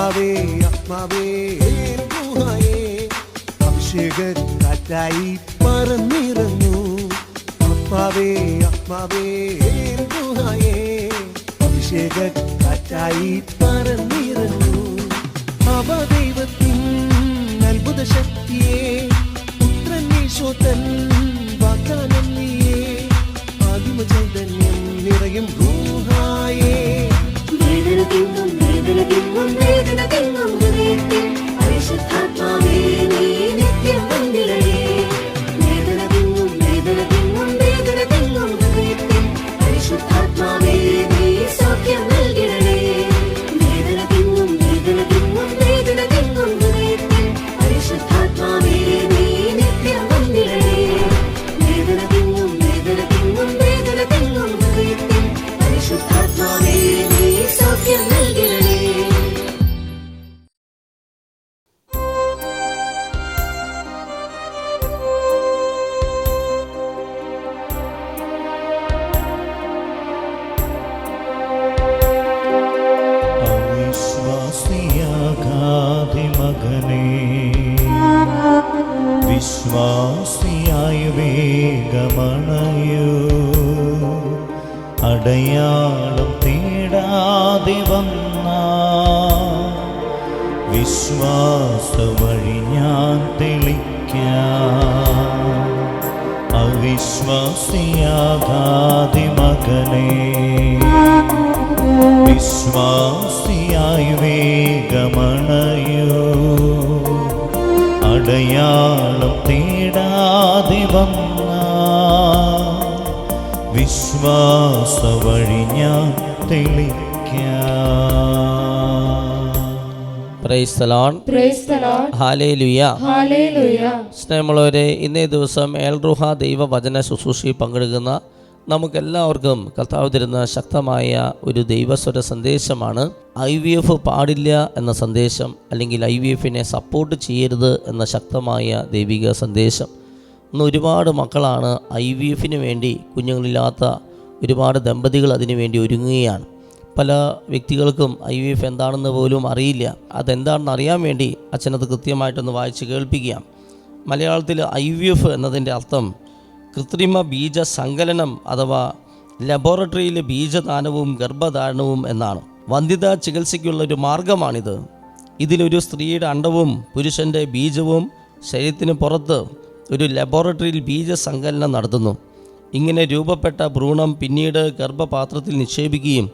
ആത്മാവേ ആത്മാവേ ഗുഹായേ അഭിഷേക കാറ്റായി പറന്നിറങ്ങൂ. ആത്മാവേ ആത്മാവേ ഗുഹായേ അഭിഷേക കാറ്റായി പറന്നിറങ്ങൂ. അവദൈവത്തിൻ അത്ഭുത ശക്തിയെ പുത്രൻ യേശോത്തൻ വാഗ്ദാനം നീയേ. ആദിമ ചൈതന്യം നിറയും ഗുഹായേ. വേദന തിങ്ങും വേദന തിങ്ങും വേദന തിങ്ങും ഹൃദയത്തിൽ പരിശുദ്ധാത്മാവേ നീ നിത്യം വന്നിടണേ. വേദന തിങ്ങും വേദന തിങ്ങും വേദന തിങ്ങും ഹൃദയത്തിൽ പരിശുദ്ധാത്മാവേ നീ സൗഖ്യം നൽകിടണേ. വേദന തിങ്ങും വേദന തിങ്ങും വേദന തിങ്ങും ഹൃദയത്തിൽ പരിശുദ്ധാത്മാവേ നീ നിത്യം വന്നിടണേ. വേദന തിങ്ങും വേദന തിങ്ങും വേദന തിങ്ങും ഹൃദയത്തിൽ പരിശുദ്ധാത്മാവേ നീ സൗഖ്യം നൽകിടണേ. അവിശ്വാസിയാകാതെ മകനേ, വിശ്വാസിയായി വേഗമണയൂ. അടയാളം തേടാതെ വന്ന വിശ്വാസ വഴി ഞാൻ തെളിക്കാം. അവിശ്വാസിയാകാതെ മകനേ, വിശ്വാസിയായി വേഗമണയൂ. അടയാളം തേടാതെ വന്ന വിശ്വാസ വഴി ഞാൻ തെളിക്കാം. Praise the lord. ഹല്ലേലൂയ. സ്നേഹമുള്ളവരെ, ഇന്നേ ദിവസം ഏൽറുഹ ദൈവവചന ശുശ്രൂഷയിൽ പങ്കെടുക്കുന്ന നമുക്കെല്ലാവർക്കും കർത്താവ് തരുന്ന ശക്തമായ ഒരു ദൈവസ്വര സന്ദേശമാണ് IVF പാടില്ല എന്ന സന്ദേശം, അല്ലെങ്കിൽ IVFനെ സപ്പോർട്ട് ചെയ്യരുത് എന്ന ശക്തമായ ദൈവിക സന്ദേശം. ഇന്ന് ഒരുപാട് മക്കളാണ് IVFന് വേണ്ടി, കുഞ്ഞുങ്ങളില്ലാത്ത ഒരുപാട് ദമ്പതികൾ അതിനു വേണ്ടി ഒരുങ്ങുകയാണ്. പല വ്യക്തികൾക്കും IVF എന്താണെന്ന് പോലും അറിയില്ല. അതെന്താണെന്ന് അറിയാൻ വേണ്ടി അച്ഛനത് കൃത്യമായിട്ടൊന്ന് വായിച്ച് കേൾപ്പിക്കാം. മലയാളത്തിൽ IVF എന്നതിൻ്റെ അർത്ഥം കൃത്രിമ ബീജ സങ്കലനം അഥവാ ലബോറട്ടറിയിലെ ബീജദാനവും ഗർഭധാരണവും എന്നാണ്. വന്ധ്യതാ ചികിത്സയ്ക്കുള്ളൊരു മാർഗമാണിത്. ഇതിലൊരു സ്ത്രീയുടെ അണ്ഡവും പുരുഷൻ്റെ ബീജവും ശരീരത്തിന് പുറത്ത് ഒരു ലബോറട്ടറിയിൽ ബീജസങ്കലനം നടത്തുന്നു. ഇങ്ങനെ രൂപപ്പെട്ട ഭ്രൂണം പിന്നീട് ഗർഭപാത്രത്തിൽ നിക്ഷേപിക്കുകയും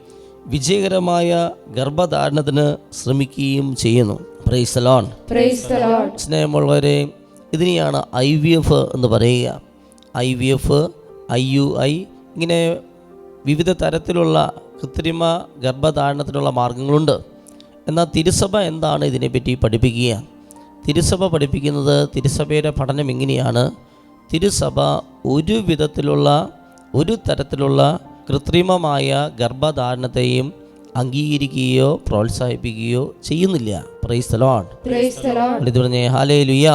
വിജയകരമായ ഗർഭധാരണത്തിന് ശ്രമിക്കുകയും ചെയ്യുന്നു. Price the Lord. സ്നേഹമുള്ളവരെ, ഇതിനെയാണ് IVF എന്ന് പറയുക. IVF, IUI, ഇങ്ങനെ വിവിധ തരത്തിലുള്ള കൃത്രിമ ഗർഭധാരണത്തിനുള്ള മാർഗങ്ങളുണ്ട്. എന്നാൽ തിരുസഭ എന്താണ് ഇതിനെപ്പറ്റി പഠിപ്പിക്കുക? തിരുസഭ പഠിപ്പിക്കുന്നത്, തിരുസഭയുടെ പഠനം ഇങ്ങനെയാണ്: തിരുസഭ ഒരു തരത്തിലുള്ള കൃത്രിമമായ ഗർഭധാരണത്തെയും അംഗീകരിക്കുകയോ പ്രോത്സാഹിപ്പിക്കുകയോ ചെയ്യുന്നില്ല. Price the Lord. ഇത് പറഞ്ഞേ ഹല്ലേലൂയ.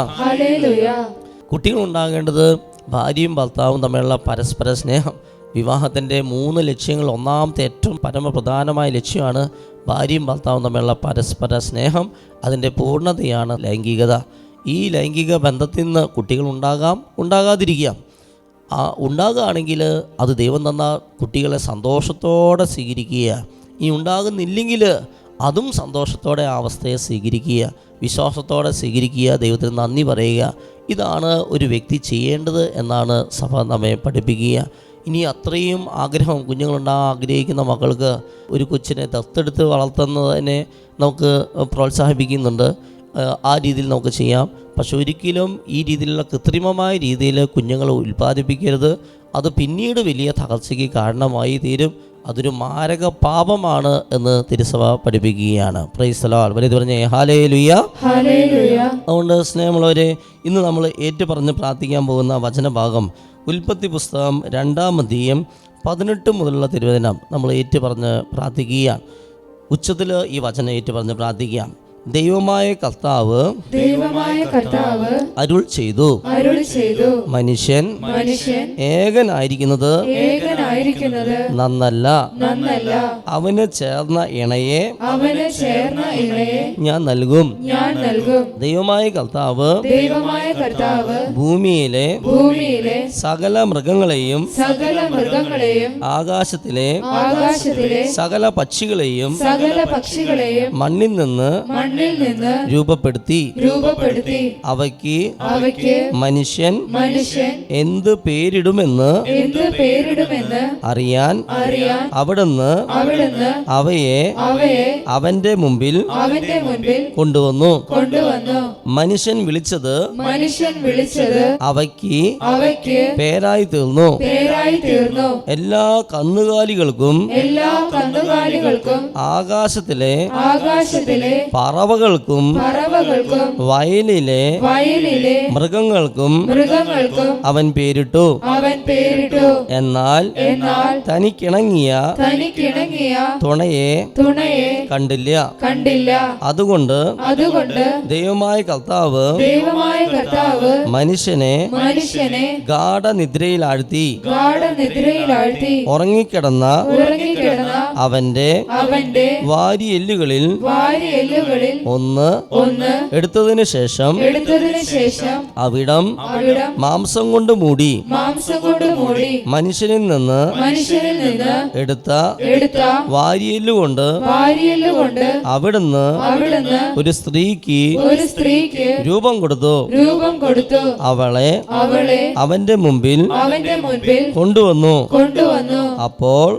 കുട്ടികൾ ഉണ്ടാകേണ്ടത് ഭാര്യയും ഭർത്താവും തമ്മിലുള്ള പരസ്പര സ്നേഹം. വിവാഹത്തിൻ്റെ 3 ലക്ഷ്യങ്ങൾ, ഒന്നാമത്തെ ഏറ്റവും പരമപ്രധാനമായ ലക്ഷ്യമാണ് ഭാര്യയും ഭർത്താവും തമ്മിലുള്ള പരസ്പര സ്നേഹം. അതിൻ്റെ പൂർണ്ണതയാണ് ലൈംഗികത. ഈ ലൈംഗിക ബന്ധത്തിൽ നിന്ന് കുട്ടികൾ ഉണ്ടാകാതിരിക്കാം. ഉണ്ടാകുകയാണെങ്കിൽ അത് ദൈവം തന്ന കുട്ടികളെ സന്തോഷത്തോടെ സ്വീകരിക്കുക. ഇനി ഉണ്ടാകുന്നില്ലെങ്കിൽ അതും സന്തോഷത്തോടെ ആ അവസ്ഥയെ സ്വീകരിക്കുക, വിശ്വാസത്തോടെ സ്വീകരിക്കുക, ദൈവത്തിന് നന്ദി പറയുക. ഇതാണ് ഒരു വ്യക്തി ചെയ്യേണ്ടത് എന്നാണ് സഭ നമ്മെ പഠിപ്പിക്കുക. ഇനി അത്രയും ആഗ്രഹം, കുഞ്ഞുങ്ങളുണ്ടാകാൻ ആഗ്രഹിക്കുന്ന മക്കൾക്ക് ഒരു കൊച്ചിനെ ദത്തെടുത്ത് വളർത്തുന്നതിനെ നമുക്ക് പ്രോത്സാഹിപ്പിക്കുന്നുണ്ട്. ആ രീതിയിൽ നമുക്ക് ചെയ്യാം. പക്ഷെ ഒരിക്കലും ഈ രീതിയിലുള്ള കൃത്രിമമായ രീതിയിൽ കുഞ്ഞുങ്ങളെ ഉൽപ്പാദിപ്പിക്കരുത്. അത് പിന്നീട് വലിയ തകർച്ചയ്ക്ക് കാരണമായി തീരും. അതൊരു മാരക പാപമാണ് എന്ന് തിരുസഭ പഠിപ്പിക്കുകയാണ്. Price the Lord. വലിയ പറഞ്ഞേ ഹല്ലേലൂയ. അതുകൊണ്ട് സ്നേഹമുള്ളവരെ, ഇന്ന് നമ്മൾ ഏറ്റുപറഞ്ഞ് പ്രാർത്ഥിക്കാൻ പോകുന്ന വചനഭാഗം ഉൽപ്പത്തി പുസ്തകം 2-ാം അധ്യായം 18 മുതലുള്ള തിരുവചനം നമ്മൾ ഏറ്റുപറഞ്ഞ് പ്രാർത്ഥിക്കുകയാണ്. ഉച്ചത്തിൽ ഈ വചനം ഏറ്റുപറഞ്ഞ് പ്രാർത്ഥിക്കാം. ദൈവമായ കർത്താവ് അരുൾ ചെയ്തു, മനുഷ്യൻ ഏകനായിരിക്കുന്നത് നന്നല്ല, അവന് ചേർന്ന ഇണയെ ഞാൻ നൽകും. ദൈവമായ കർത്താവ് ഭൂമിയിലെ സകല മൃഗങ്ങളെയും ആകാശത്തിലെ സകല പക്ഷികളെയും മണ്ണിൽ നിന്ന് രൂപപ്പെടുത്തി അവയ്ക്ക് മനുഷ്യൻ എന്ത് പേരിടുമെന്ന് അറിയാൻ അവിടുന്ന് അവയെ അവന്റെ മുമ്പിൽ കൊണ്ടുവന്നു. മനുഷ്യൻ വിളിച്ചത് അവയ്ക്ക് പേരായി തീർന്നു. എല്ലാ കന്നുകാലികൾക്കും ആകാശത്തിലെ പറവകൾക്കും വയലിലെ മൃഗങ്ങൾക്കും അവൻ പേരിട്ടു. എന്നാൽ തനിക്കിണങ്ങിയ തുണയെ കണ്ടില്ല. അതുകൊണ്ട് ദൈവമായ കർത്താവ് മനുഷ്യനെ ഗാഢനിദ്രയിലാഴ്ത്തി ഉറങ്ങിക്കിടന്ന അവന്റെ വാരിയെല്ലുകളിൽ ഒന്ന് എടുത്തതിനു ശേഷം അവിടം മാംസം കൊണ്ട് മൂടി മനുഷ്യനിൽ നിന്ന് എടുത്ത വാരിയെല്ലുകൊണ്ട് അവിടുന്ന് ഒരു സ്ത്രീക്ക് രൂപം കൊടുത്തു. അവളെ അവന്റെ മുമ്പിൽ കൊണ്ടുവന്നു. അപ്പോൾ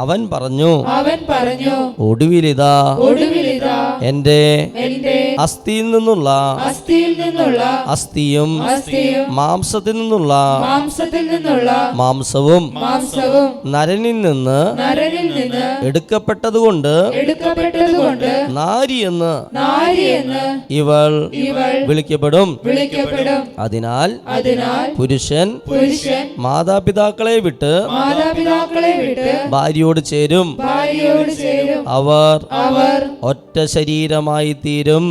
അവൻ പറഞ്ഞു, ഒടുവിലിതാ എന്റെ അസ്ഥിയിൽ നിന്നുള്ള അസ്ഥിയും മാംസത്തിൽ നിന്നുള്ള മാംസവും നരനിൽ നിന്ന് എടുക്കപ്പെട്ടതുകൊണ്ട് നാരി എന്ന് ഇവൾ വിളിക്കപ്പെടും. അതിനാൽ പുരുഷൻ മാതാപിതാക്കളെ വിട്ട് ഭാര്യയോട് ചേരും, അവർ ഒറ്റ ശരീരമായി തീരും.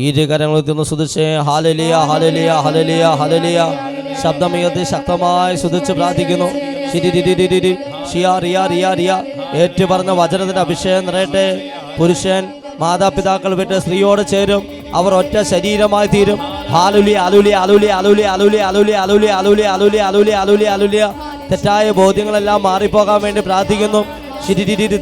ഇരുകരങ്ങൾ സ്തുതിച്ച് ഹല്ലേലൂയ ഹല്ലേലൂയ ഹല്ലേലൂയ ഹല്ലേലൂയ ശബ്ദമുയർത്തി ശക്തമായി സ്തുതിച്ച് പ്രാർത്ഥിക്കുന്നു. ഏറ്റു പറഞ്ഞ വചനത്തിന്റെ അഭിഷേകം നിറയട്ടെ. പുരുഷൻ മാതാപിതാക്കൾ വിട്ട് സ്ത്രീയോട് ചേരും, അവർ ഒറ്റ ശരീരമായി തീരും. Hallelujah hallelujah hallelujah hallelujah hallelujah hallelujah hallelujah hallelujah hallelujah hallelujah hallelujah. തെറ്റായ ബോധ്യങ്ങളെല്ലാം മാറിപ്പോകാൻ വേണ്ടി പ്രാർത്ഥിക്കുന്നു.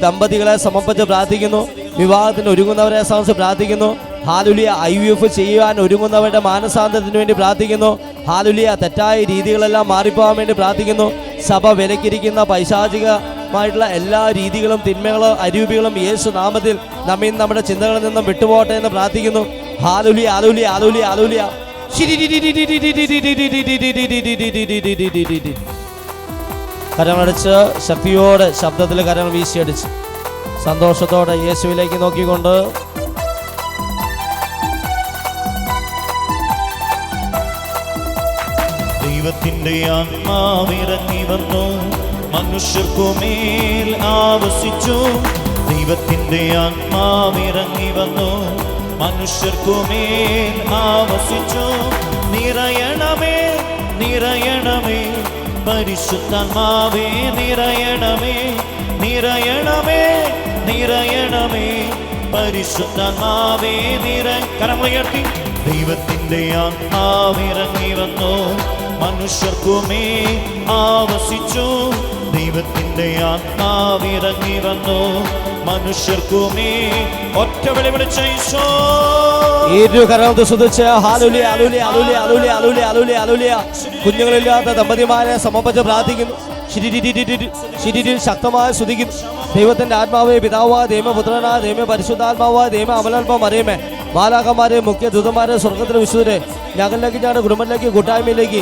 ദമ്പതികളെ സമർപ്പിച്ച് പ്രാർത്ഥിക്കുന്നു. വിവാഹത്തിന് ഒരുങ്ങുന്നവരെ സമർപ്പിച്ച് പ്രാർത്ഥിക്കുന്നു. ഹല്ലേലൂയ. IVF ചെയ്യുവാൻ ഒരുങ്ങുന്നവരുടെ മാനസാന്തരത്തിന് വേണ്ടി പ്രാർത്ഥിക്കുന്നു. ഹല്ലേലൂയ. തെറ്റായ രീതികളെല്ലാം മാറിപ്പോകാൻ വേണ്ടി പ്രാർത്ഥിക്കുന്നു. സഭ വിലക്കിരിക്കുന്ന പൈശാചികമായിട്ടുള്ള എല്ലാ രീതികളും തിന്മകളും അരൂപികളും യേശു നാമത്തിൽ നമ്മിൽ നമ്മുടെ ചിന്തകളിൽ നിന്നും വിട്ടുപോട്ടെ എന്ന് പ്രാർത്ഥിക്കുന്നു. Hallelujah hallelujah hallelujah hallelujah. കരങ്ങളടിച്ച് ശക്തിയോടെ ശബ്ദത്തിൽ കരങ്ങൾ വീശിയടിച്ച് സന്തോഷത്തോടെ യേശുവിലേക്ക് നോക്കിക്കൊണ്ട് ദൈവത്തിന്റെ ആത്മാവിറങ്ങി വന്നു, മനുഷ്യർക്കുമേൽ ആവസിച്ചു. ദൈവത്തിന്റെ ആത്മാവിറങ്ങി വന്നു, മനുഷ്യർക്കുമേൽ ആവസിച്ചു. നിറയണമേ നിറയണമേ പരിശുദ്ധാത്മാവേ, നിറയണമേ നിറയണമേ നിറയണമേ പരിശുദ്ധാത്മാവേ കരമുയർത്തി. ദൈവത്തിന്റെ ആത്മാവിറങ്ങി വന്നു, മനുഷ്യർക്കുമേൽ ആവസിച്ചു. ദൈവത്തിന്റെ ആത്മാവിറങ്ങി വന്നു, മനുഷ്യർക്കുമേൽ ഒറ്റ വിളി വിളിച്ച ഈശോ. കുഞ്ഞുങ്ങളില്ലാത്ത ദമ്പതിമാരെ സമർപ്പിച്ച് പ്രാർത്ഥിക്കുന്നു. ശക്തമായി സ്തുതിക്കുന്നു. ദൈവത്തിന്റെ ആത്മാവേ, പിതാവായ ദൈവ, പുത്രനായ ദൈവ, പരിശുദ്ധാത്മാവായ ദൈവ, അമലോൽപ്പം അറിയമേ, മാലാഖമാരെ, മുഖ്യ ദൂതന്മാരെ, സ്വർഗത്തിലെ വിശുദ്ധരെ, ഞങ്ങളിലേക്ക്, ഞങ്ങളുടെ കുടുംബത്തിലേക്ക്, കൂട്ടായ്മയിലേക്ക്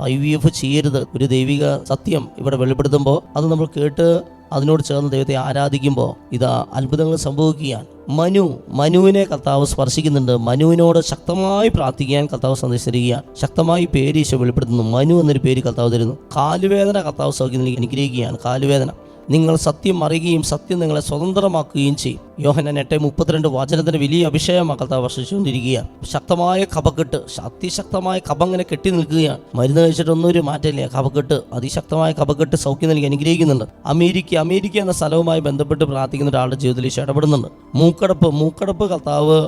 IVF ചെയ്യരുത്. ഒരു ദൈവിക സത്യം ഇവിടെ വെളിപ്പെടുത്തുമ്പോൾ അത് നമ്മൾ കേട്ട് അതിനോട് ചേർന്ന് ദൈവത്തെ ആരാധിക്കുമ്പോൾ ഇതാ അത്ഭുതങ്ങൾ സംഭവിക്കുകയാണ്. മനുവിനെ കർത്താവ് സ്പർശിക്കുന്നുണ്ട്. മനുവിനോട് ശക്തമായി പ്രാർത്ഥിക്കാൻ കർത്താവ് സന്ദേശിച്ചിരിക്കുകയാണ്. ശക്തമായി പേര് ഈശോ വെളിപ്പെടുത്തുന്നു. മനു എന്നൊരു പേര് കർത്താവ് തരുന്നു. കാലുവേദന കർത്താവ് സൗഖ്യം അനുഗ്രഹിക്കുകയാണ്. കാലുവേദന, നിങ്ങൾ സത്യം അറിയുകയും സത്യം നിങ്ങളെ സ്വതന്ത്രമാക്കുകയും ചെയ്യും. യോഹന്നാൻ 8:32 വചനത്തിന് വലിയ അഭിഷേകം കർത്താവ് വർഷിച്ചുകൊണ്ടിരിക്കുകയാണ്. ശക്തമായ കഫക്കെട്ട്, അതിശക്തമായ കഫം ഇങ്ങനെ കെട്ടി നിൽക്കുകയാണ്. മരുന്ന് കഴിച്ചിട്ടൊന്നും ഒരു മാറ്റമില്ല. കഫക്കെട്ട്, അതിശക്തമായ കഫക്കെട്ട് സൗഖ്യം നൽകി അനുഗ്രഹിക്കുന്നുണ്ട്. അമേരിക്ക എന്ന സ്ഥലവുമായി ബന്ധപ്പെട്ട് പ്രാർത്ഥിക്കുന്ന ഒരാളുടെ ജീവിതത്തിൽ ഈശോ ഇടപെടുന്നുണ്ട്. മൂക്കടപ്പ് കർത്താവ്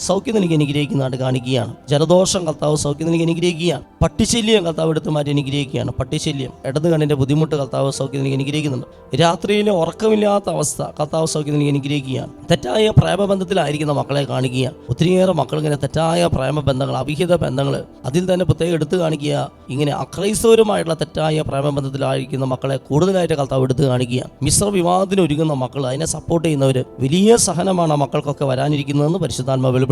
സൗഖ്യം നൽകി അനുഗ്രഹിക്കുന്നതായിട്ട് കാണിക്കുകയാണ്. ജലദോഷം കർത്താവ് സൗഖ്യം നൽകി അനുഗ്രഹിക്കുകയാണ്. പട്ടിശല്യം കർത്താവ് എടുത്ത് മാറ്റി അനുഗ്രഹിക്കുകയാണ്. പട്ടിശല്യം, ഇടത് കണ്ണിൻ്റെ ബുദ്ധിമുട്ട് കർത്താവ് സൗഖ്യം നൽകി അനുഗ്രഹിക്കുന്നുണ്ട്. രാത്രിയിലെ ഉറക്കമില്ലാത്ത അവസ്ഥ കർത്താവ് സൗഖ്യം നൽകി അനുഗ്രഹിക്കുകയാണ്. തെറ്റായ പ്രേമബന്ധത്തിലായിരിക്കുന്ന മക്കളെ കാണിക്കുക. ഒത്തിരിയേറെ മക്കൾ ഇങ്ങനെ തെറ്റായ പ്രേമബന്ധങ്ങൾ, അവിഹിത ബന്ധങ്ങൾ, അതിൽ തന്നെ പ്രത്യേകം എടുത്തു കാണിക്കുക. ഇങ്ങനെ അക്രൈസ്തവരുമായിട്ടുള്ള തെറ്റായ പ്രേമബന്ധത്തിലായിരിക്കുന്ന മക്കളെ കൂടുതലായിട്ട് കർത്താവ് എടുത്തു കാണിക്കുക. മിശ്ര വിവാഹത്തിന് ഒരുങ്ങുന്ന മക്കൾ, അതിനെ സപ്പോർട്ട് ചെയ്യുന്നവർ, വലിയ സഹനമാണ് ആ മക്കൾക്കൊക്കെ വരാനിരിക്കുന്നതെന്ന് പരിശുദ്ധാത്മാവ് വെളിപ്പെടുത്തുക.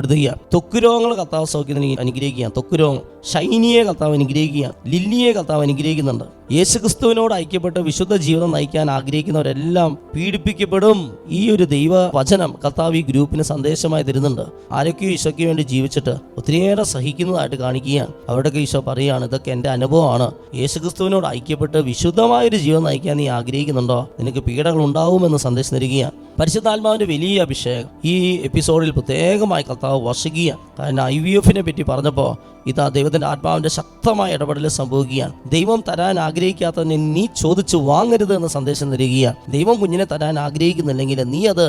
ത്വക്കുരോഗങ്ങൾ കർത്താവ് സൗഖ്യം അനുഗ്രഹിക്കുക. ത്വക്കുരോഗം, ഷൈനിയെ കർത്താവ് അനുഗ്രഹിക്കുക. ലില്ലിയെ കർത്താവ് അനുഗ്രഹിക്കുന്നുണ്ട്. യേശുക്രിസ്തുവിനോട് ഐക്യപ്പെട്ട് വിശുദ്ധ ജീവിതം നയിക്കാൻ ആഗ്രഹിക്കുന്നവരെല്ലാം പീഡിപ്പിക്കപ്പെടും. ഈ ഒരു ദൈവ വചനം കർത്താവ് ഈ ഗ്രൂപ്പിന് സന്ദേശമായി തരുന്നുണ്ട്. ആരൊക്കെയോ ഈശോയ്ക്ക് വേണ്ടി ജീവിച്ചിട്ട് ഒത്തിരിയേറെ സഹിക്കുന്നതായിട്ട് കാണിക്കുകയാണ്. അവരുടെയൊക്കെ ഈശോ പറയുകയാണ്, ഇതൊക്കെ എൻ്റെ അനുഭവമാണ്. യേശുക്രിസ്തുവിനോട് ഐക്യപ്പെട്ട് വിശുദ്ധമായൊരു ജീവിതം നയിക്കാൻ നീ ആഗ്രഹിക്കുന്നുണ്ടോ? നിനക്ക് പീഡകൾ ഉണ്ടാവുമെന്ന് സന്ദേശം തരികയാണ്. പരിശുദ്ധാത്മാവിൻ്റെ വലിയ അഭിഷേകം ഈ എപ്പിസോഡിൽ പ്രത്യേകമായി കർത്താവ് വർഷിക്കുക. കാരണം IVF-നെ പറ്റി പറഞ്ഞപ്പോൾ ഇതാ ദൈവത്തിൻ്റെ ആത്മാവിൻ്റെ ശക്തമായ ഇടപെടൽ സംഭവിക്കുകയാണ്. ദൈവം തരാൻ ആഗ്രഹിക്കാത്തതിനെ നീ ചോദിച്ചു വാങ്ങരുത് എന്ന സന്ദേശം തരികയാണ്. ദൈവം കുഞ്ഞിനെ തരാൻ ആഗ്രഹിക്കുന്നില്ലെങ്കിൽ നീ അത്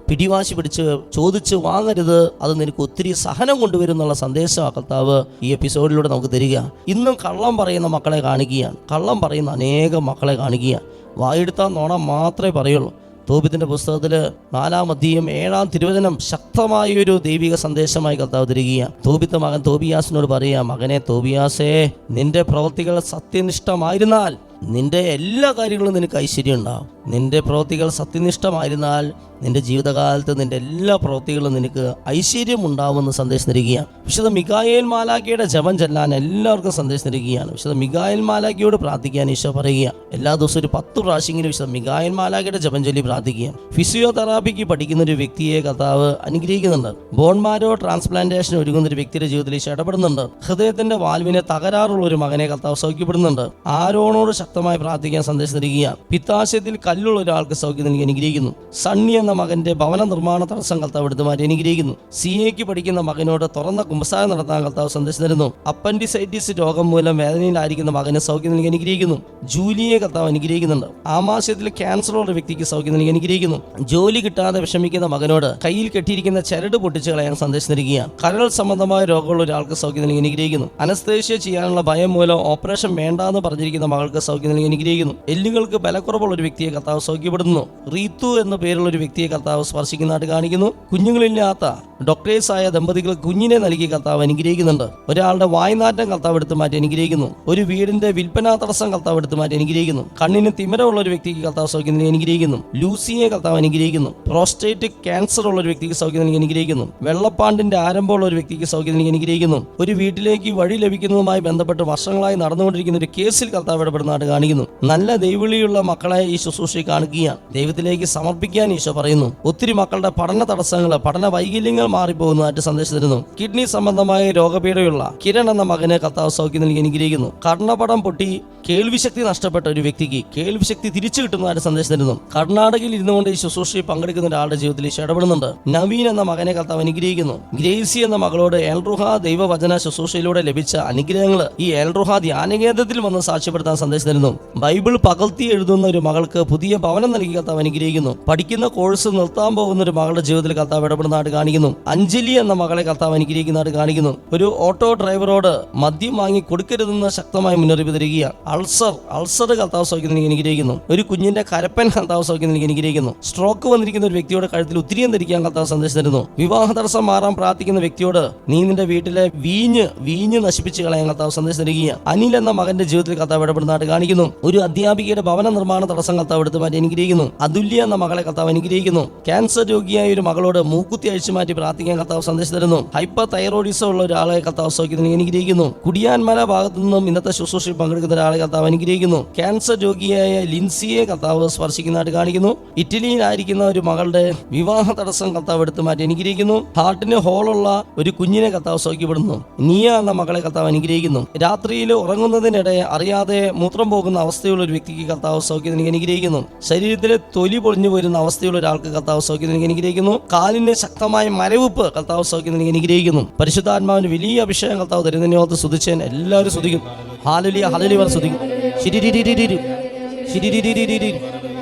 പിടിവാശി പിടിച്ച് ചോദിച്ച് വാങ്ങരുത്. അത് നിനക്ക് ഒത്തിരി സഹനം കൊണ്ടുവരും എന്നുള്ള സന്ദേശമാണ് കർത്താവ് ഈ എപ്പിസോഡിലൂടെ നമുക്ക് തരിക. ഇന്നും കള്ളം പറയുന്ന മക്കളെ കാണിക്കുകയാണ്. കള്ളം പറയുന്ന അനേകം മക്കളെ കാണിക്കുകയാണ്. വായെടുത്താൽ നോണ മാത്രമേ പറയുള്ളൂ. തോബിത്തിൻ്റെ പുസ്തകത്തിൽ 4-ാം അധ്യായം 7-ാം തിരുവചനം ശക്തമായൊരു ദൈവിക സന്ദേശമായി കർത്താവ് തരികയാണ്. തോബിത്ത് മകൻ തോബിയാസിനോട് പറയുക, മകനെ തോബിയാസേ, നിന്റെ പ്രവൃത്തികൾ സത്യനിഷ്ഠമായിരുന്നാൽ നിന്റെ എല്ലാ കാര്യങ്ങളും നിനക്ക് ഐശ്വര്യം ഉണ്ടാവും. നിന്റെ പ്രവൃത്തികൾ സത്യനിഷ്ഠമായിരുന്നാൽ നിന്റെ ജീവിതകാലത്ത് നിന്റെ എല്ലാ പ്രവൃത്തികളും നിനക്ക് ഐശ്വര്യം ഉണ്ടാവുമെന്ന് സന്ദേശം തരികയാണ്. വിശുദ്ധ മിഖായേൽ മാലാഖയുടെ ജപം ചെല്ലാൻ എല്ലാവർക്കും സന്ദേശം തരികയാണ്. വിശുദ്ധ മിഖായേൽ മാലാഖയോട് പ്രാർത്ഥിക്കാൻ ഈശോ പറയുക. എല്ലാ ദിവസവും ഒരു 10 പ്രാവശ്യമെങ്കിലും വിശുദ്ധ മിഖായേൽ മാലാഖയുടെ ജപം ചൊല്ലി പ്രാർത്ഥിക്കുക. ഫിസിയോതെറാപ്പിക്ക് പഠിക്കുന്ന ഒരു വ്യക്തിയെ കർത്താവ് അനുഗ്രഹിക്കുന്നുണ്ട്. ബോൺമാരോ ട്രാൻസ്പ്ലാന്റേഷൻ ഒരുങ്ങുന്ന ഒരു വ്യക്തിയുടെ ജീവിതത്തിൽ ഈശോ ഇടപെടുന്നുണ്ട്. ഹൃദയത്തിന്റെ വാൽവിനെ തകരാറുള്ള ഒരു മകനെ കർത്താവ് സൗഖ്യപ്പെടുന്നുണ്ട്. ആരോണോട് ശക്തമായി പ്രാർത്ഥിക്കാൻ സന്ദേശം തരികയാണ്. പിത്താശയത്തിൽ കല്ലുള്ള ഒരാൾക്ക് സൗഖ്യം നൽകി അനുഗ്രഹിക്കുന്നു. സണ്ണി എന്ന മകന്റെ ഭവന നിർമ്മാണ തടസ്സം കർത്താവ് എടുത്തു മാറ്റി അനുഗ്രഹിക്കുന്നു. CA-ക്ക് പഠിക്കുന്ന മകനോട് തുറന്ന കുമ്പസാരം നടത്താൻ കർത്താവ് സന്ദേശം തരുന്നു. അപ്പൻഡിസൈറ്റിസ് രോഗം മൂലം വേദനയിലായിരിക്കുന്ന മകന് സൗഖ്യം നൽകി അനുഗ്രഹിക്കുന്നു. ജൂലിയെ കർത്താവ് അനുഗ്രഹിക്കുന്നുണ്ട്. ആമാശയത്തിൽ ക്യാൻസറുള്ള വ്യക്തിക്ക് സൗഖ്യം നൽകി അനുഗ്രഹിക്കുന്നു. ജോലി കിട്ടാതെ വിഷമിക്കുന്ന മകനോട് കയ്യിൽ കെട്ടിയിരിക്കുന്ന ചരട് പൊട്ടിച്ച് കളയാൻ സന്ദേശം തരികയാണ്. കരൾ സംബന്ധമായ രോഗമുള്ള ഒരാൾക്ക് സൗഖ്യം നൽകി അനുഗ്രഹിക്കുന്നു. അനസ്തേഷ്യ ചെയ്യാനുള്ള ഭയം മൂലം ഓപ്പറേഷൻ വേണ്ടാന്ന് പറഞ്ഞിരിക്കുന്ന മകൾക്ക് സൗഖ്യം നൽകി അനുഗ്രഹിക്കുന്നു. എല്ലുകൾക്ക് ബലക്കുറവുള്ള ഒരു വ്യക്തിയെ കർത്താവ് സൗഖ്യപ്പെടുന്നു. റീത്തു എന്ന പേരുള്ള ഒരു വ്യക്തിയെ കർത്താവ് സ്പർശിക്കുന്നതായിട്ട് കാണിക്കുന്നു. കുഞ്ഞുങ്ങളില്ലാത്ത ഡോക്ടേഴ്സായ ദമ്പതികൾ കുഞ്ഞിനെ നൽകി കർത്താവ് അനുഗ്രഹിക്കുന്നുണ്ട്. ഒരാളുടെ വായ്നാറ്റം കർത്താവ് എടുത്തു മാറ്റി അനുഗ്രഹിക്കുന്നു. ഒരു വീടിന്റെ വിൽപ്പനാ തടസ്സം കർത്താവ് എടുത്തു മാറ്റി അനുഗ്രഹിക്കുന്നു. കണ്ണിന് തിമിരമുള്ള ഒരു വ്യക്തിക്ക് കർത്താവ് സൗഖ്യം നൽകി അനുഗ്രഹിക്കുന്നു. ലൂസിയെ കർത്താവ് അനുഗ്രഹിക്കുന്നു. പ്രോസ്റ്റേറ്റ് ക്യാൻസർ ഉള്ള ഒരു വ്യക്തിക്ക് സൗഖ്യം നൽകി അനുഗ്രഹിക്കുന്നു. വെള്ളപ്പാണ്ടിന്റെ ആരംഭമുള്ള ഒരു വ്യക്തിക്ക് സൗഖ്യം നൽകി അനുഗ്രഹിക്കുന്നു. ഒരു വീട്ടിലേക്ക് വഴി ലഭിക്കുന്നതുമായി ബന്ധപ്പെട്ട് വർഷങ്ങളായി നടന്നുകൊണ്ടിരിക്കുന്ന ഒരു കേസിൽ കർത്താവ് ഇടപെടുന്നതായിട്ട് കാണിക്കുന്നു. നല്ല ദൈവവിളിയുള്ള മക്കളെ ഈ ശുശ്രൂഷയിൽ കാണിക്കുകയാണ്. ദൈവത്തിലേക്ക് സമർപ്പിക്കാൻ ഈശോ പറയുന്നു. ഒത്തിരി മക്കളുടെ പഠന തടസ്സങ്ങൾ, പഠന വൈകല്യങ്ങൾ മാറിപ്പോകുന്നതായിട്ട് സന്ദേശം തരുന്നു. കിഡ്നി സംബന്ധമായ രോഗപീഠയുള്ള കിരൺ എന്ന മകന് കർത്താവ് സൗഖ്യം നൽകി അനുഗ്രഹിക്കുന്നു. കർണപടം പൊട്ടി കേൾവിശക്തി നഷ്ടപ്പെട്ട ഒരു വ്യക്തിക്ക് കേൾവിശക്തി തിരിച്ചു കിട്ടുന്നതായിട്ട് സന്ദേശം തരുന്നു. കർണാടകയിൽ ഇരുന്നുകൊണ്ട് ഈ ശുശ്രൂഷയിൽ പങ്കെടുക്കുന്ന ഒരാളുടെ ജീവിതത്തിൽ ഈശോ ഇടപെടുന്നുണ്ട്. നവീൻ എന്ന മകനെ കർത്താവ് അനുഗ്രഹിക്കുന്നു. ഗ്രേസി എന്ന മകളോട് എൽറുഹ ദൈവവചന ശുശ്രൂഷയിലൂടെ ലഭിച്ച അനുഗ്രഹങ്ങൾ ഈ എൽറുഹ ധ്യാനകേന്ദ്രത്തിൽ വന്ന് സാക്ഷ്യപ്പെടുത്താൻ സന്ദേശം തരുന്നു. ബൈബിൾ പകർത്തി എഴുതുന്ന ഒരു മകൾക്ക് പുതിയ ഭവനം നൽകി കർത്താവ് അനുഗ്രഹിക്കുന്നു. പഠിക്കുന്ന കോഴ്സ് നിർത്താൻ പോകുന്ന ഒരു മകളുടെ ജീവിതത്തിൽ കർത്താവ് ഇടപെടുന്നതായിട്ട് കാണിക്കുന്നു. അഞ്ജലി എന്ന മകളെ കർത്താവ് അനുഗ്രഹിക്കുന്നതായിട്ട് കാണിക്കുന്നു. ഒരു ഓട്ടോ ഡ്രൈവറോട് മദ്യം വാങ്ങി കൊടുക്കരുതെന്ന് ശക്തമായ മുന്നറിയിപ്പ് തരികയാണ്. അൾസർ കർത്താവ് സൗഖ്യം നൽകി അനുഗ്രഹിക്കുന്നു. ഒരു കുഞ്ഞിന്റെ കരപ്പൻ കർത്താവ് സൗഖ്യം നൽകി അനുഗ്രഹിക്കുന്നു. സ്ട്രോക്ക് വന്നിരിക്കുന്ന ഒരു വ്യക്തിയുടെ കഴുത്തിൽ ഉത്തിരിയം ധരിക്കാൻ കർത്താവ് സന്ദേശം തരുന്നു. വിവാഹ തടസ്സം മാറാൻ പ്രാർത്ഥിക്കുന്ന വ്യക്തിയോട് നീ നിന്റെ വീട്ടിലെ വീഞ്ഞ് നശിപ്പിച്ച് കളയാൻ കർത്താവ് സന്ദേശം തരികയാണ്. അനിൽ എന്ന മകന്റെ ജീവിതത്തിൽ കർത്താവ് ഇടപെടുന്നതായിട്ട് കാണിക്കുന്നു. ഒരു അധ്യാപികയുടെ ഭവന നിർമ്മാണ തടസ്സം കർത്താവ് എടുത്തു മാറ്റി അനുഗ്രഹിക്കുന്നു. അതുല്യ എന്ന മകളെ കർത്താവ് അനുഗ്രഹിക്കുന്നു. ക്യാൻസർ രോഗിയായ ഒരു മകളോട് മൂക്കുത്തി അഴിച്ചു മാറ്റി പ്രാർത്ഥിക്കാൻ കർത്താവ് സന്ദേശം തരുന്നു. ഹൈപ്പർ തൈറോയിഡിസം ഉള്ള ഒരാളെ കർത്താവ് സൗഖ്യത്തിന് അനുഗ്രഹിക്കുന്നു. കുടിയാൻമല ഭാഗത്തു നിന്നും ഇന്നത്തെ ശുശ്രൂഷയിൽ പങ്കെടുക്കുന്ന ഒരാളെ കർത്താവ് അനുഗ്രഹിക്കുന്നു. ക്യാൻസർ രോഗിയായ ലിൻസിയെ കർത്താവ് സ്പർശിക്കുന്നതായിട്ട് കാണിക്കുന്നു. ഇറ്റലിയിലായിരിക്കുന്ന ഒരു മകളുടെ വിവാഹ തടസ്സം കർത്താവ് എടുത്തു മാറ്റി അനുഗ്രഹിക്കുന്നു. ഹാർട്ടിന് ഹോളുള്ള ഒരു കുഞ്ഞിനെ കർത്താവ് സൗഖ്യപ്പെടുന്നു. നിയ എന്ന മകളെ കർത്താവ് അനുഗ്രഹിക്കുന്നു. രാത്രിയിൽ ഉറങ്ങുന്നതിനിടെ അറിയാതെ മൂത്രം പോകുന്ന അവസ്ഥയുള്ള ഒരു വ്യക്തിക്ക് കർത്താവ് സൗഖ്യത്തിന് അനുഗ്രഹിക്കുന്നു. ശരീരത്തിലെ തൊലി പൊളിഞ്ഞു വരുന്ന അവസ്ഥയുള്ള ഒരാൾക്ക് കർത്താവ് സൗഖ്യത്തിന് അനുഗ്രഹിക്കുന്നു. കാലിന്റെ ശക്തമായ മരവിപ്പ് കർത്താവ് സൗഖ്യത്തിന് അനുഗ്രഹിക്കുന്നു. പരിശുദ്ധാത്മാവിന് വലിയ അഭിഷേകം കർത്താവ് തരുന്നതിനോർത്ത് സ്തുതിച്ചേൻ എല്ലാവരും സ്തുതിക്കും. ഹല്ലേലൂയ ഹല്ലേലൂയ സ്തുതിക്കും.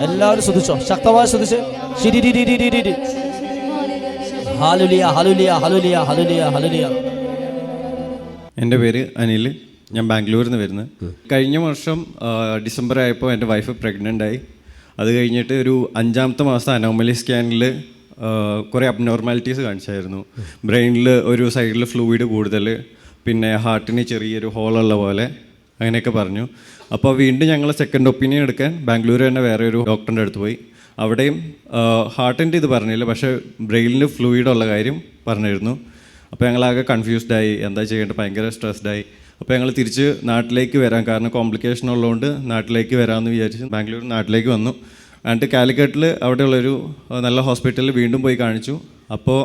എല്ലാവരും സ്തുതിച്ചോ, ശക്തമായി സ്തുതിച്ച്. Hallelujah hallelujah hallelujah hallelujah hallelujah. എൻ്റെ പേര് അനിൽ. ഞാൻ ബാംഗ്ലൂരിൽ നിന്ന് വരുന്നത്. കഴിഞ്ഞ വർഷം ഡിസംബർ ആയപ്പോൾ എൻ്റെ വൈഫ് പ്രഗ്നൻ്റ് ആയി. അത് കഴിഞ്ഞിട്ട് ഒരു 5ാമത്തെ മാസം അനോമലി സ്കാനിൽ കുറേ അബ്നോർമാലിറ്റീസ് കാണിച്ചായിരുന്നു. ബ്രെയിനിൽ ഒരു സൈഡിൽ ഫ്ലൂയിഡ് കൂടുതൽ, പിന്നെ ഹാർട്ടിന് ചെറിയൊരു ഹോളുള്ള പോലെ, അങ്ങനെയൊക്കെ പറഞ്ഞു. അപ്പോൾ വീണ്ടും ഞങ്ങൾ സെക്കൻഡ് ഒപ്പീനിയൻ എടുക്കാൻ ബാംഗ്ലൂർ തന്നെ വേറെ ഒരു ഡോക്ടറിൻ്റെ അടുത്ത് പോയി. അവിടെയും ഹാർട്ടിൻ്റെ ഇത് പറഞ്ഞില്ല, പക്ഷേ ബ്രെയിനിൽ ഫ്ലൂയിഡുള്ള കാര്യം പറഞ്ഞിരുന്നു. അപ്പോൾ ഞങ്ങളാകെ കൺഫ്യൂസ്ഡായി, എന്താ ചെയ്യേണ്ടത്, ഭയങ്കര സ്ട്രെസ്ഡായി. അപ്പോൾ ഞങ്ങൾ തിരിച്ച് നാട്ടിലേക്ക് വരാം, കാരണം കോംപ്ലിക്കേഷൻ ഉള്ളതുകൊണ്ട് നാട്ടിലേക്ക് വരാമെന്ന് വിചാരിച്ച് ബാംഗ്ലൂർ നാട്ടിലേക്ക് വന്നു. എന്നിട്ട് കാലിക്കറ്റിൽ അവിടെയുള്ളൊരു നല്ല ഹോസ്പിറ്റലിൽ വീണ്ടും പോയി കാണിച്ചു. അപ്പോൾ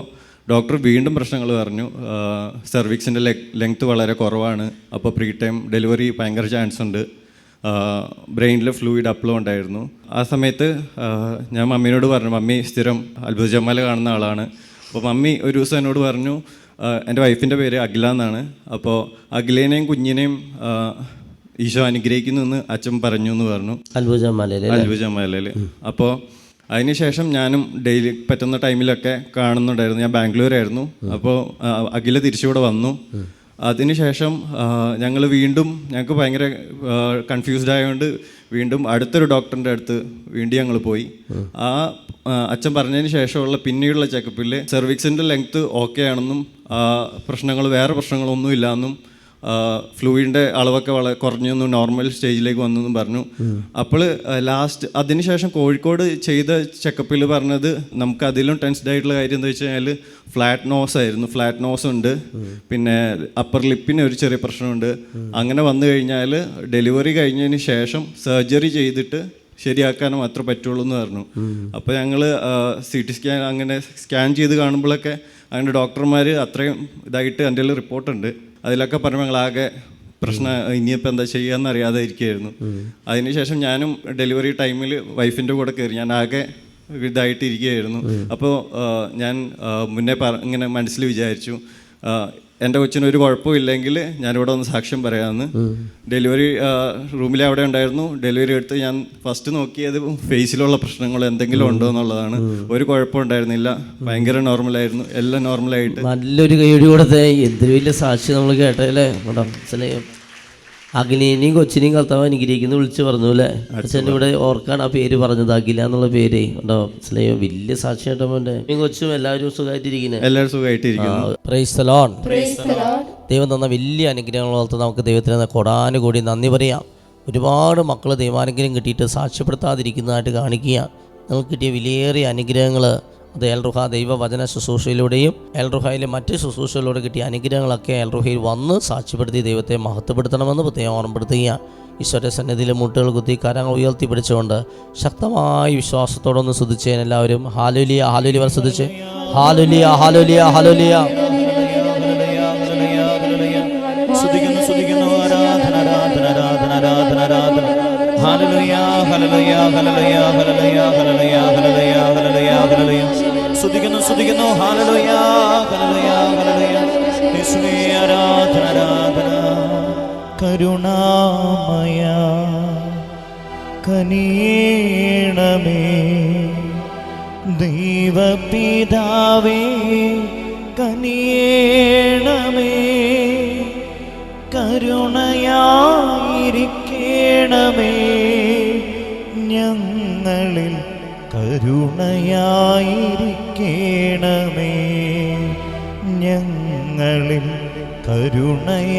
ഡോക്ടർ വീണ്ടും പ്രശ്നങ്ങൾ പറഞ്ഞു. സെർവിക്സിൻ്റെ ലെങ്ത്ത് വളരെ കുറവാണ്, അപ്പോൾ പ്രീ ടൈം ഡെലിവറി ഭയങ്കര ചാൻസ് ഉണ്ട്. ബ്രെയിനിൽ ഫ്ലൂയിഡ് അപ്ലോ ഉണ്ടായിരുന്നു. ആ സമയത്ത് ഞാൻ മമ്മീനോട് പറഞ്ഞു, മമ്മി സ്ഥിരം അത്ഭുത ജമാല കാണുന്ന ആളാണ്. അപ്പോൾ മമ്മി ഒരു ദിവസം എന്നോട് പറഞ്ഞു, എൻ്റെ വൈഫിൻ്റെ പേര് അഖില എന്നാണ്, അപ്പോൾ അഖിലേനെയും കുഞ്ഞിനെയും ഈശോ അനുഗ്രഹിക്കുന്നു എന്ന് അച്ഛൻ പറഞ്ഞു എന്ന് പറഞ്ഞു അത്ഭുത ജമാലയിൽ. അപ്പോൾ അതിനുശേഷം ഞാനും ഡെയിലി പറ്റുന്ന ടൈമിലൊക്കെ കാണുന്നുണ്ടായിരുന്നു. ഞാൻ ബാംഗ്ലൂരായിരുന്നു. അപ്പോൾ അഖില തിരിച്ചുകൂടെ വന്നു. അതിനുശേഷം ഞങ്ങൾ വീണ്ടും, ഞങ്ങൾക്ക് ഭയങ്കര കൺഫ്യൂസ്ഡ് ആയതുകൊണ്ട് വീണ്ടും അടുത്തൊരു ഡോക്ടറിൻ്റെ അടുത്ത് വീണ്ടും ഞങ്ങൾ പോയി. ആ അച്ഛൻ പറഞ്ഞതിന് ശേഷമുള്ള പിന്നീടുള്ള ചെക്കപ്പിൽ സെർവിക്സിൻ്റെ ലെങ്ത്ത് ഓക്കെ ആണെന്നും പ്രശ്നങ്ങൾ വേറെ പ്രശ്നങ്ങളൊന്നും ഇല്ലയെന്നും ഫ്ലൂയിഡിൻ്റെ അളവൊക്കെ വളരെ കുറഞ്ഞെന്നും നോർമൽ സ്റ്റേജിലേക്ക് വന്നെന്നും പറഞ്ഞു. അപ്പോൾ ലാസ്റ്റ് അതിനുശേഷം കോഴിക്കോട് ചെയ്ത ചെക്കപ്പിൽ പറഞ്ഞത് നമുക്ക് അതിലും ടെൻസ്ഡ് ആയിട്ടുള്ള കാര്യം എന്താ വെച്ച് കഴിഞ്ഞാൽ ഫ്ലാറ്റ് നോസ് ആയിരുന്നു. ഫ്ലാറ്റ് നോസ് ഉണ്ട്, പിന്നെ അപ്പർ ലിപ്പിന് ഒരു ചെറിയ പ്രശ്നമുണ്ട്. അങ്ങനെ വന്നു കഴിഞ്ഞാൽ ഡെലിവറി കഴിഞ്ഞതിന് ശേഷം സർജറി ചെയ്തിട്ട് ശരിയാക്കാനും അത്ര പറ്റുള്ളൂ എന്ന് പറഞ്ഞു. അപ്പോൾ ഞങ്ങൾ CT സ്കാൻ അങ്ങനെ സ്കാൻ ചെയ്ത് കാണുമ്പോഴൊക്കെ അങ്ങനെ ഡോക്ടർമാർ അത്രയും ഇതായിട്ട് എൻ്റെ റിപ്പോർട്ടുണ്ട്, അതിലൊക്കെ പറയുമ്പോൾ ഞങ്ങളാകെ പ്രശ്നം ഇനിയിപ്പോൾ എന്താ ചെയ്യാമെന്ന് അറിയാതെ ഇരിക്കുകയായിരുന്നു. അതിനുശേഷം ഞാനും ഡെലിവറി ടൈമിൽ വൈഫിൻ്റെ കൂടെ കയറി, ഞാൻ ആകെ ഇതായിട്ട് ഇരിക്കുകയായിരുന്നു. അപ്പോൾ ഞാൻ മുന്നേ ഇങ്ങനെ മനസ്സിൽ വിചാരിച്ചു, എൻ്റെ കൊച്ചിനൊരു കുഴപ്പമില്ലെങ്കിൽ ഞാനിവിടെ ഒന്ന് സാക്ഷ്യം പറയാമെന്ന്. ഡെലിവറി റൂമിൽ അവിടെ ഉണ്ടായിരുന്നു. ഡെലിവറി എടുത്ത് ഞാൻ ഫസ്റ്റ് നോക്കിയത് ഫേസിലുള്ള പ്രശ്നങ്ങൾ എന്തെങ്കിലും ഉണ്ടോ എന്നുള്ളതാണ്. ഒരു കുഴപ്പമുണ്ടായിരുന്നില്ല, ഭയങ്കര നോർമലായിരുന്നു, എല്ലാം നോർമലായിട്ട്. നല്ലൊരു കൈയ്യടി കൊടുത്തേ. എന്തൊരു വലിയ സാക്ഷി നമ്മൾ കേട്ടല്ലേ. മനസ്സിലായോ? അഖിലേനെയും കൊച്ചിനെയും കർത്താവ് അനുഗ്രഹിക്കുന്നു വിളിച്ച് പറഞ്ഞു അല്ലേ. അച്ഛൻ്റെ ഇവിടെ ഓർക്കാണ് ആ പേര് പറഞ്ഞത്, അഖില എന്നുള്ള പേര് ഉണ്ടോ. മനസ്സിലായോ? വലിയ സാക്ഷിയായിട്ടോ. മോൻ്റെ കൊച്ചും എല്ലാവരും സുഖമായിട്ടിരിക്കുന്നത്, എല്ലാവരും സുഖമായിട്ടിരിക്കുന്നു. Price the Lord. ദൈവം തന്ന വലിയ അനുഗ്രഹങ്ങളോർത്ത് നമുക്ക് ദൈവത്തിന് കൊടാനുകൂടി നന്ദി പറയാം. ഒരുപാട് മക്കൾ ദൈവാനുഗ്രഹം കിട്ടിയിട്ട് സാക്ഷ്യപ്പെടുത്താതിരിക്കുന്നതായിട്ട് കാണിക്കുക. നിങ്ങൾക്ക് കിട്ടിയ വിലയേറിയ അനുഗ്രഹങ്ങൾ അത് എൽറുഹ ദൈവവചന ശുശ്രൂഷയിലൂടെയും എൽറുഹയിലെ മറ്റ് ശുശ്രൂഷയിലൂടെ കിട്ടിയ അനുഗ്രഹങ്ങളൊക്കെ എൽറുഹയിൽ വന്ന് സാക്ഷ്യപ്പെടുത്തി ദൈവത്തെ മഹത്വപ്പെടുത്തണമെന്ന് പ്രത്യേകം ഓർമ്മപ്പെടുത്തുക. ഈശ്വര സന്നിധിയിലെ മുട്ടുകൾ കുത്തി കരങ്ങൾ ഉയർത്തി പിടിച്ചുകൊണ്ട് ശക്തമായ വിശ്വാസത്തോടൊന്ന് സ്തുതിച്ചേൻ എല്ലാവരും. ഹാലേലൂയ ഹാലേലൂയ സ്തുതിച്ച് hallelujah hallelujah hallelujah. Hallelujah hallelujah hallelujah hallelujah hallelujah hallelujah hallelujah hallelujah. സ്തുതിക്കുന്നു സ്തുതിക്കുന്നു. Hallelujah hallelujah hallelujah. യേശുവേ ആരാധന ആരാധന. കരുണാമയ കനിയണമേ ദൈവപിതാവേ കനിയണമേ കരുണയായിരിക്കണമേ ഞങ്ങളിൽ കരുണയായിരിക്കണമേ ഞങ്ങളിൽ കരുണയായിരിക്കണമേ.